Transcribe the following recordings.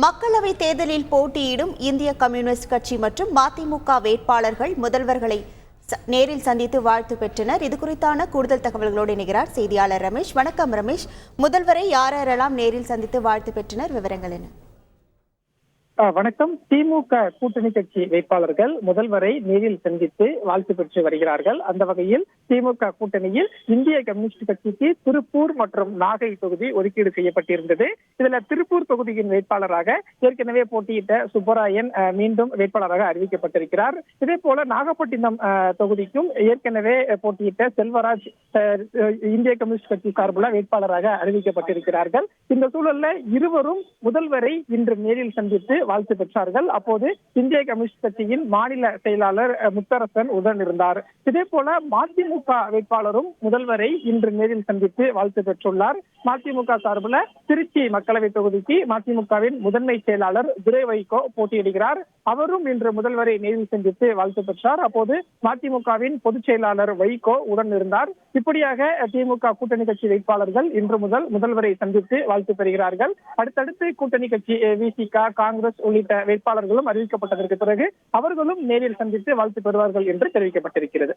மக்களவை தேர்தலில் போட்டியிடும் இந்திய கம்யூனிஸ்ட் கட்சி மற்றும் மதிமுக வேட்பாளர்கள் முதல்வர்களை நேரில் சந்தித்து வாழ்த்து பெற்றனர். இது குறித்தான கூடுதல் தகவல்களோடு இணைகிறார் செய்தியாளர் ரமேஷ். வணக்கம் ரமேஷ். முதல்வரை யாரெல்லாம் நேரில் சந்தித்து வாழ்த்து பெற்றனர், விவரங்கள் என்ன? வணக்கம். திமுக கூட்டணி கட்சி வேட்பாளர்கள் முதல்வரை நேரில் சந்தித்து வாழ்த்து பெற்று வருகிறார்கள். அந்த வகையில் திமுக கூட்டணியில் இந்திய கம்யூனிஸ்ட் கட்சிக்கு திருப்பூர் மற்றும் நாகை தொகுதி ஒதுக்கீடு செய்யப்பட்டிருந்தது. இதுல திருப்பூர் தொகுதியின் வேட்பாளராக ஏற்கனவே போட்டியிட்ட சுப்பராயன் மீண்டும் வேட்பாளராக அறிவிக்கப்பட்டிருக்கிறார். இதே போல நாகப்பட்டினம் தொகுதிக்கும் ஏற்கனவே போட்டியிட்ட செல்வராஜ் இந்திய கம்யூனிஸ்ட் கட்சி சார்பில் வேட்பாளராக அறிவிக்கப்பட்டிருக்கிறார்கள். இந்த சூழல்ல இருவரும் முதல்வரை இன்று நேரில் சந்தித்து வாழ்த்து பெற்றார்கள். அப்போது இந்திய கம்யூனிஸ்ட் கட்சியின் மாநில செயலாளர் முத்தரசன் உடன் இருந்தார். இதே போல மதிமுக வேட்பாளரும் முதல்வரை இன்று நேரில் சந்தித்து வாழ்த்து பெற்றுள்ளார். மதிமுக சார்பில் திருச்சி மக்களவை தொகுதிக்கு மதிமுகவின் முதன்மை செயலாளர் துரை வைகோ போட்டியிடுகிறார். அவரும் இன்று முதல்வரை நேரில் சந்தித்து வாழ்த்து பெற்றார். அப்போது மதிமுகவின் பொதுச் செயலாளர் வைகோ உடன் இருந்தார். இப்படியாக திமுக கூட்டணி கட்சி வேட்பாளர்கள் இன்று முதல் முதல்வரை சந்தித்து வாழ்த்து பெறுகிறார்கள். அடுத்தடுத்து கூட்டணி கட்சி விசிக, காங்கிரஸ் உள்ளிட்ட வேட்பாளர்களும் அறிவிக்கப்பட்டதற்கு பிறகு அவர்களும் நேரில் சந்தித்து வாழ்த்து பெறுவார்கள் என்று தெரிவிக்கப்பட்டிருக்கிறது.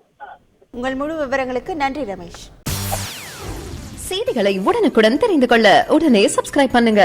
உங்கள் முழு விவரங்களுக்கு நன்றி ரமேஷ். செய்திகளை உடனுக்குடன் தெரிந்து கொள்ள உடனே சப்ஸ்கிரைப் பண்ணுங்க.